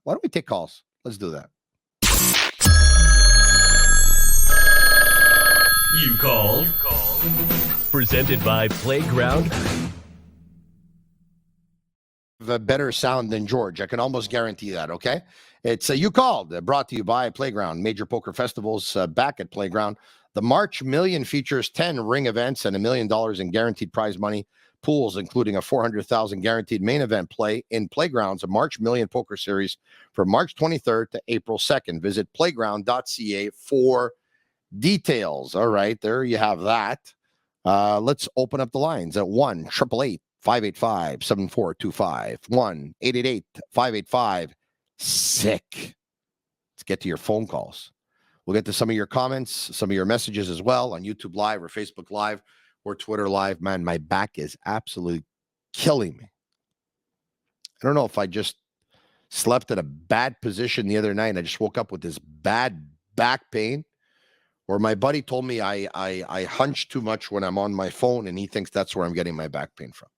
Why don't we take calls? Let's do that. You called. Presented by Playground. A better sound than George. I can almost guarantee that, okay? It's You Called, brought to you by Playground. Major poker festivals back at Playground. The March Million features 10 ring events and $1 million in guaranteed prize money pools, including a $400,000 guaranteed main event play in Playground's March Million Poker Series from March 23rd to April 2nd. Visit playground.ca for details. All right, there you have that. Let's open up the lines at 1-888-585-7425. 1-888-585-SICK. Let's get to your phone calls. We'll get to some of your comments, some of your messages as well on YouTube Live or Facebook Live or Twitter Live. Man, my back is absolutely killing me. I don't know if I just slept in a bad position the other night and I just woke up with this bad back pain, or my buddy told me I hunch too much when I'm on my phone and he thinks that's where I'm getting my back pain from.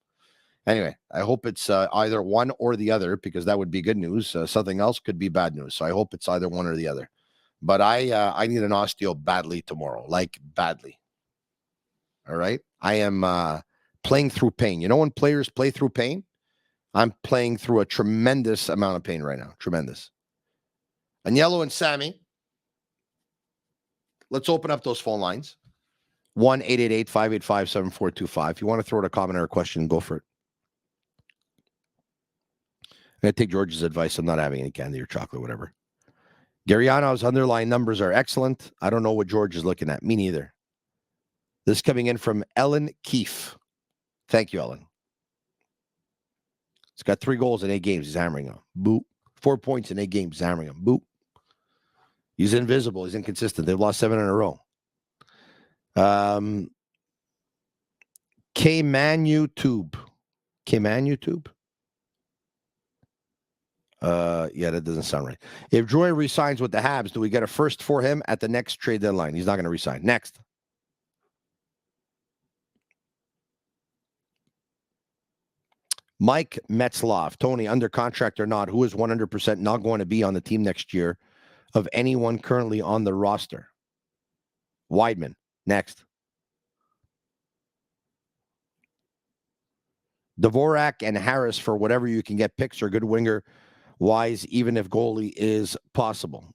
Anyway, I hope it's either one or the other, because that would be good news. Something else could be bad news. So I hope it's either one or the other. But I need an osteo badly tomorrow, like badly. All right? I am playing through pain. You know when players play through pain? I'm playing through a tremendous amount of pain right now. Tremendous. Agnello and Sammy, let's open up those phone lines. 1-888-585-7425. If you want to throw out a comment or a question, go for it. I'm going to take George's advice. I'm not having any candy or chocolate, whatever. Gariano's underlying numbers are excellent. I don't know what George is looking at. Me neither. This is coming in from Ellen Keefe. Thank you, Ellen. He's got 3 goals in 8 games. He's hammering them. Boop. 4 points in 8 games. He's hammering them. Boop. He's invisible. He's inconsistent. They've lost 7 in a row. K-Man YouTube. Yeah, that doesn't sound right. If Joy resigns with the Habs, do we get a first for him at the next trade deadline? He's not going to resign. Next. Mike Metzloff. Tony, under contract or not, who is 100% not going to be on the team next year of anyone currently on the roster? Weidman. Next. Dvorak and Harris for whatever you can get picks or good winger wise, even if goalie is possible.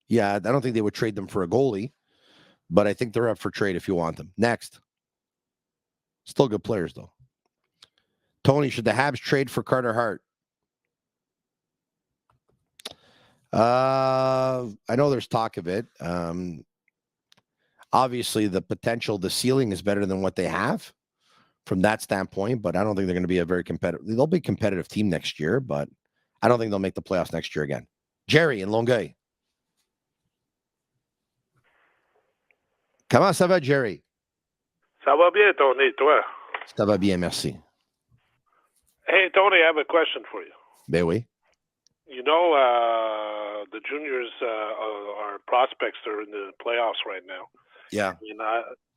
Yeah, I don't think they would trade them for a goalie, but I think they're up for trade if you want them. Next. Still good players, though. Tony, should the Habs trade for Carter Hart? I know there's talk of it. Obviously, the potential, the ceiling is better than what they have from that standpoint, but I don't think they're going to be a very competitive. They'll be a competitive team next year, but I don't think they'll make the playoffs next year again. Jerry in Longueuil. Comment ça va, Jerry? Ça va bien, Tony, toi? Ça va bien, merci. Hey, Tony, I have a question for you. Ben oui. You know, the juniors, our prospects are in the playoffs right now. Yeah.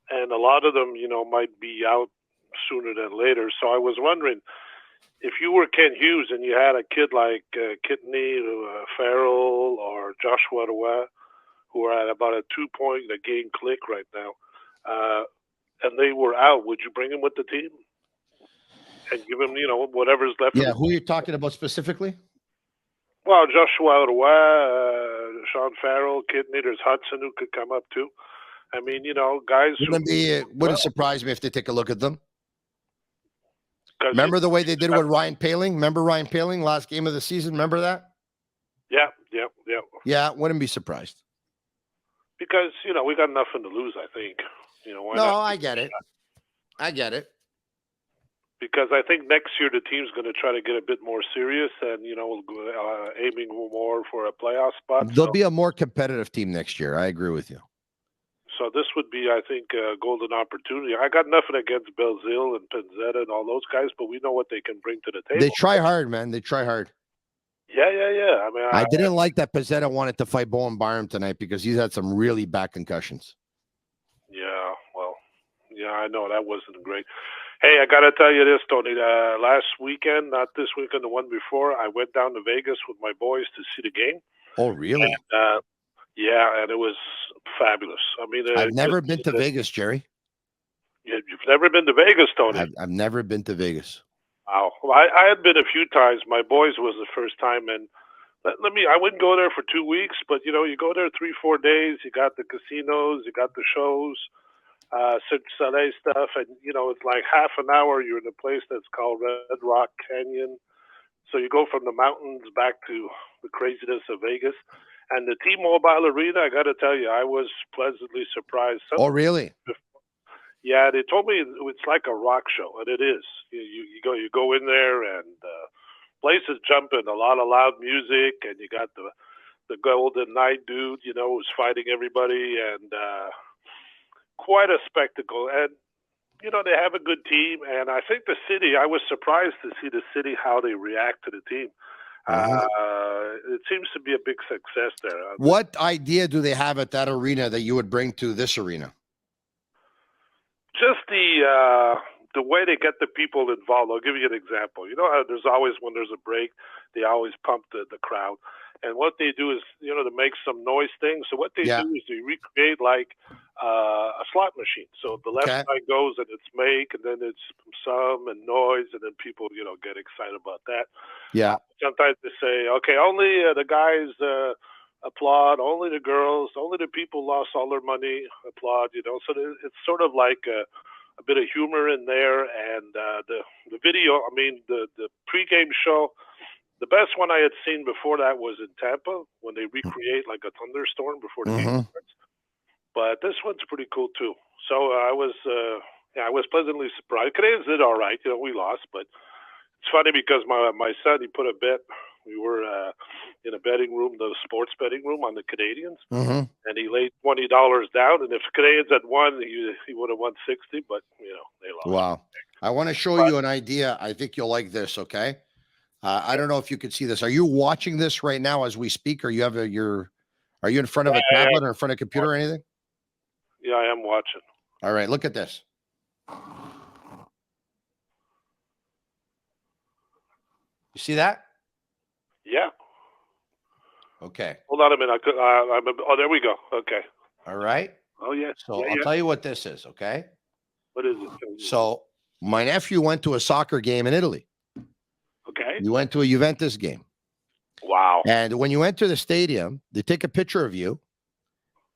And a lot of them, might be out sooner than later. So I was wondering, if you were Ken Hughes and you had a kid like Kidney, Farrell, or Joshua Roy, who are at about a 2-point-a-game click right now, and they were out, would you bring him with the team and give him, whatever's left? Yeah, who are you talking about specifically? Well, Joshua Roy, Sean Farrell, Kidney, there's Hudson who could come up too. I mean, guys. Wouldn't surprise me if they take a look at them. Remember the way they did with Ryan Poehling? Remember Ryan Poehling last game of the season? Remember that? Yeah. Yeah, wouldn't be surprised. Because, we got nothing to lose, I think. Why no, not? I get it. Because I think next year the team's going to try to get a bit more serious and, aiming more for a playoff spot. There'll be a more competitive team next year. I agree with you. So this would be, I think, a golden opportunity. I got nothing against Belzile and Pinzetta and all those guys, but we know what they can bring to the table. They try hard, man. They try hard. Yeah. I mean, I didn't like that Pinzetta wanted to fight Bowen Byram tonight because he's had some really bad concussions. Yeah, well, yeah, I know that wasn't great. Hey, I got to tell you this, Tony. Last weekend, not this weekend, the one before, I went down to Vegas with my boys to see the game. Oh, really? Yeah, and it was fabulous. I mean, I've never been to Vegas, Jerry. you've never been to Vegas, Tony? I've never been to Vegas. Wow. Well, I had been a few times. My boys was the first time, and I wouldn't go there for 2 weeks, but you know, you go there 3-4 days. You got the casinos, you got the shows, Cirque du Soleil stuff, and you know, it's like half an hour. You're in a place that's called Red Rock Canyon. So you go from the mountains back to the craziness of Vegas. And the T-Mobile Arena, I got to tell you, I was pleasantly surprised. Oh, really? Yeah, they told me it's like a rock show, and it is. You go in there, and place is jumping. A lot of loud music, and you got the Golden Knight dude, you know, who's fighting everybody, and quite a spectacle. And you know, they have a good team, and I think the city. I was surprised to see the city how they react to the team. It seems to be a big success there. What idea do they have at that arena that you would bring to this arena? Just the way they get the people involved. I'll give you an example. You know how there's always, when there's a break, they always pump the crowd. And what they do is, you know, to make some noise thing. So what they do is they recreate like a slot machine. So the left side goes and it's make, and then it's some and noise, and then people, you know, get excited about that. Yeah. Sometimes they say, okay, only the guys applaud, only the girls, only the people lost all their money applaud, you know. So it's sort of like a bit of humor in there. And the video, I mean, the pregame show, the best one I had seen before that was in Tampa when they recreate like a thunderstorm before the game starts. But this one's pretty cool too. So I was pleasantly surprised. Canadians did all right. You know, we lost, but it's funny because my son, he put a bet. We were in a betting room, the sports betting room on the Canadians, and he laid $20 down. And if Canadians had won, he would have won 60. But you know, they lost. Wow! I want to show you an idea. I think you'll like this. Okay. I don't know if you can see this. Are you watching this right now as we speak, or you have are you in front of a tablet or in front of a computer or anything? Yeah, I am watching. All right, look at this. You see that? Yeah. Okay. Hold on a minute. Oh, there we go. Okay. All right. Oh, yeah. So I'll tell you what this is, okay? What is it? So my nephew went to a soccer game in Italy. Okay. You went to a Juventus game. Wow. And when you enter the stadium, they take a picture of you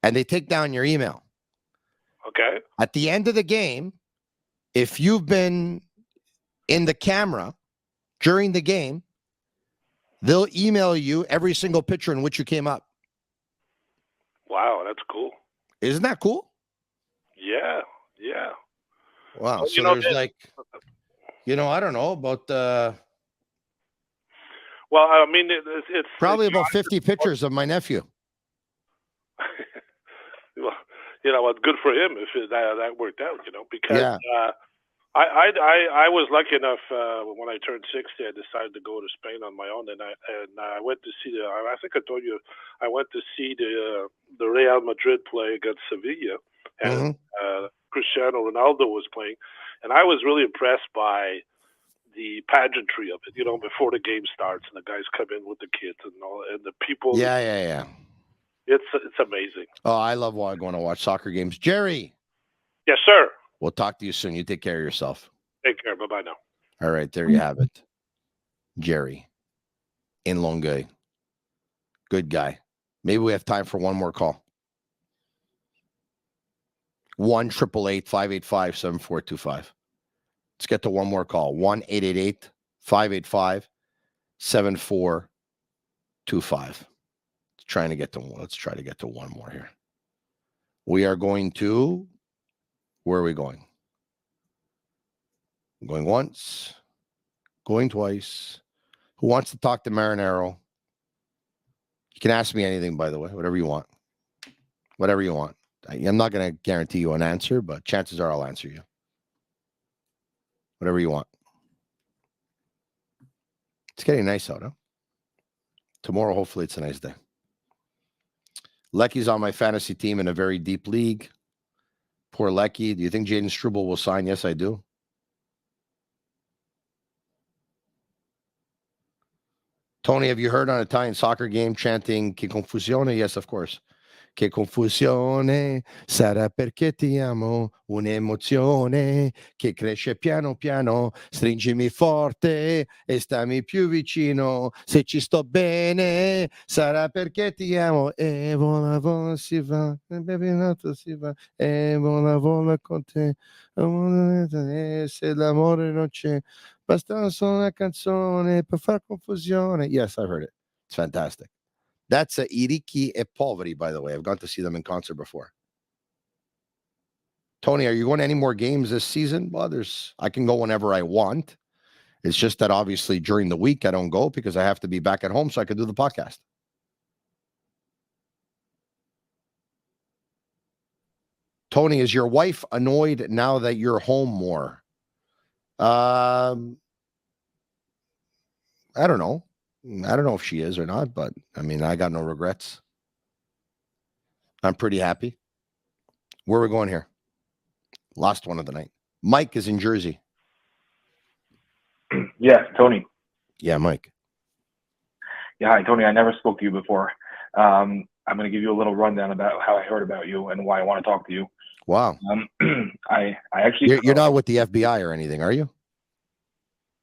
and they take down your email. Okay. At the end of the game, if you've been in the camera during the game, they'll email you every single picture in which you came up. Wow, that's cool. Isn't that cool? Yeah. Yeah. Wow. So there's like, you know, I don't know about well, I mean, it's probably about 50 pictures of my nephew. Well, you know, good for him if that worked out. You know, because I was lucky enough when I turned 60, I decided to go to Spain on my own, and I went to see I think I told you I went to see the Real Madrid play against Sevilla, and Cristiano Ronaldo was playing, and I was really impressed by the pageantry of it, you know, before the game starts and the guys come in with the kids and all, and the people. Yeah. It's amazing. Oh, I love going to watch soccer games. Jerry. Yes, sir. We'll talk to you soon. You take care of yourself. Take care. Bye-bye now. All right, there you have it. Jerry in Longueuil. Good guy. Maybe we have time for one more call. 1-888-585-7425. Let's get to one more call. 1-888-585-7425. Let's try to get to one more here. We are going to, where are we going? Going once, going twice. Who wants to talk to Marinaro? You can ask me anything, by the way, whatever you want. Whatever you want. I'm not going to guarantee you an answer, but chances are I'll answer you. Whatever you want. It's getting nice out, huh? Tomorrow, hopefully, it's a nice day. Lecky's on my fantasy team in a very deep league. Poor Lecky. Do you think Jaden Struble will sign? Yes, I do. Tony, have you heard on an Italian soccer game chanting "Che confusione"? Yes, of course. Che confusione sarà perché ti amo, un'emozione che cresce piano piano, stringimi forte e stammi più vicino, se ci sto bene sarà perché ti amo e vola vola si va, e baby nato si va, e vola vola con te, e se l'amore non c'è, basta solo una canzone per far confusione. Yes, I've heard it. It's fantastic. That's Iriki e Poveri, by the way. I've gone to see them in concert before. Tony, are you going to any more games this season? Well, I can go whenever I want. It's just that obviously during the week I don't go because I have to be back at home so I can do the podcast. Tony, is your wife annoyed now that you're home more? I don't know. I don't know if she is or not, but I mean, I got no regrets. I'm pretty happy. Where are we going here? Last one of the night. Mike is in Jersey. Yes, Tony. Yeah, Mike. Yeah, hi, Tony. I never spoke to you before. I'm going to give you a little rundown about how I heard about you and why I want to talk to you. Wow. I actually... You're not with the FBI or anything, are you?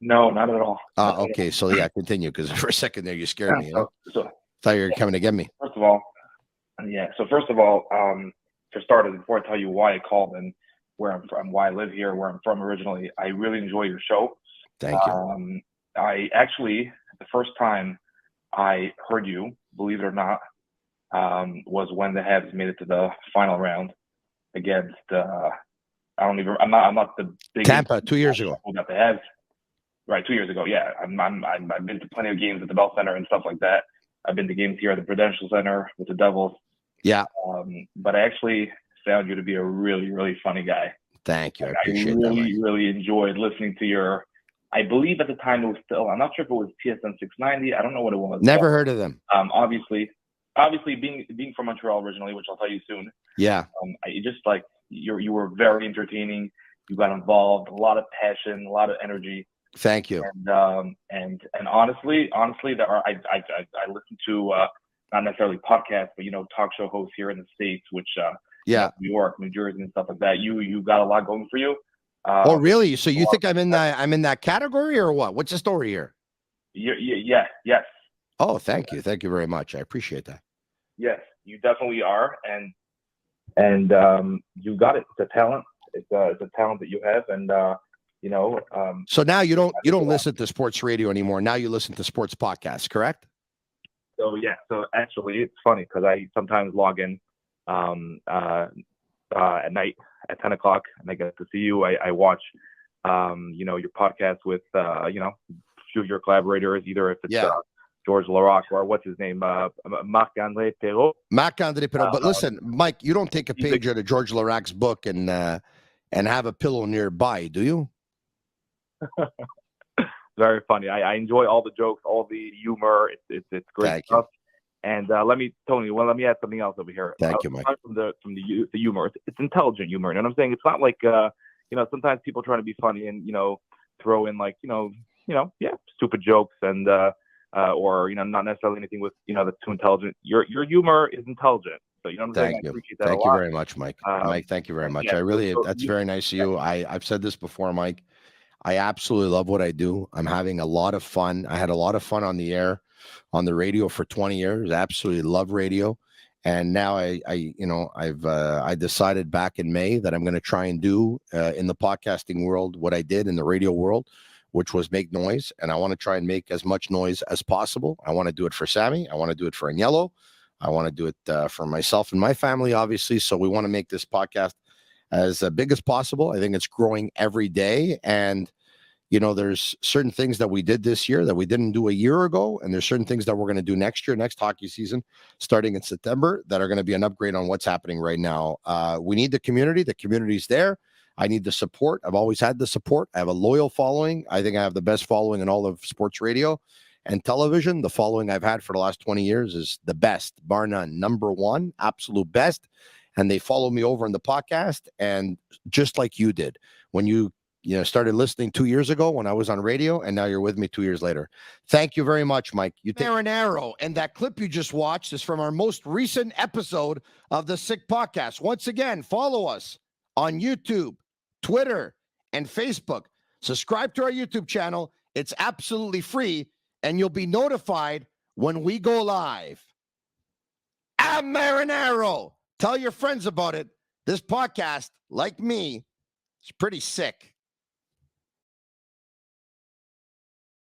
No, not at all. Okay. So, yeah, continue, because for a second there you scared me. You know? So, thought you were coming to get me. First of all, for starters, before I tell you why I called and where I'm from, why I live here, where I'm from originally, I really enjoy your show. Thank you. I actually, the first time I heard you, believe it or not, was when the Habs made it to the final round against, I'm not the biggest. Tampa, 2 years ago. Got the Habs. Right, 2 years ago. Yeah, I've been to plenty of games at the Bell Center and stuff like that. I've been to games here at the Prudential Center with the Devils. Yeah. But I actually found you to be a really, really funny guy. Thank you. I appreciate that. I really enjoyed listening to your. I believe at the time it was still. I'm not sure if it was TSN 690. I don't know what it was. Never heard of them. Obviously, being from Montreal originally, which I'll tell you soon. Yeah. I just like you were very entertaining. You got involved, a lot of passion, a lot of energy. Thank you. And honestly, I listen to not necessarily podcasts, but talk show hosts here in the States, which New York, New Jersey, and stuff like that. You got a lot going for you. Oh, really? So you think I'm in that category or what? What's the story here? Yeah, yes. Oh, thank you very much. I appreciate that. Yes, you definitely are, and you got it. It's a talent. It's a talent that you have, and So now you don't listen to sports radio anymore. Now you listen to sports podcasts, correct? So yeah. So actually, it's funny because I sometimes log in at night at 10 o'clock, and I get to see you. I watch, your podcast with, a few of your collaborators, either if it's George Larac or what's his name, Marc-André Perrault. Marc-André Perrault. But listen, Mike, you don't take a page out of George Larac's book and have a pillow nearby, do you? Very funny. I enjoy all the jokes, all the humor. It's great Thank stuff. You. And let me add something else over here. Thank you, Mike. From the humor, it's intelligent humor. You know what I'm saying? It's not like sometimes people try to be funny and throw in like stupid jokes and or not necessarily anything with that's too intelligent. Your humor is intelligent. So you know what I'm saying? Thank you. I appreciate that Thank you very much, Mike. Mike, thank you very much. Yeah, That's very nice of you. I've said this before, Mike. I absolutely love what I do. I'm having a lot of fun. I had a lot of fun on the air, on the radio for 20 years. Absolutely love radio. And now I decided back in May that I'm going to try and do in the podcasting world what I did in the radio world, which was make noise. And I want to try and make as much noise as possible. I want to do it for Sammy. I want to do it for Agnello. I want to do it for myself and my family, obviously. So we want to make this podcast as big as possible. I think it's growing every day. And, there's certain things that we did this year that we didn't do a year ago. And there's certain things that we're going to do next year, next hockey season, starting in September, that are going to be an upgrade on what's happening right now. We need the community. The community's there. I need the support. I've always had the support. I have a loyal following. I think I have the best following in all of sports radio and television. The following I've had for the last 20 years is the best, bar none, number one, absolute best. And they follow me over in the podcast. And just like you did, when you started listening 2 years ago when I was on radio, and now you're with me 2 years later. Thank you very much, Mike. You take Marinaro, and that clip you just watched is from our most recent episode of the Sick Podcast. Once again, follow us on YouTube, Twitter, and Facebook. Subscribe to our YouTube channel. It's absolutely free, and you'll be notified when we go live. Marinaro. Tell your friends about it. This podcast, like me, is pretty sick.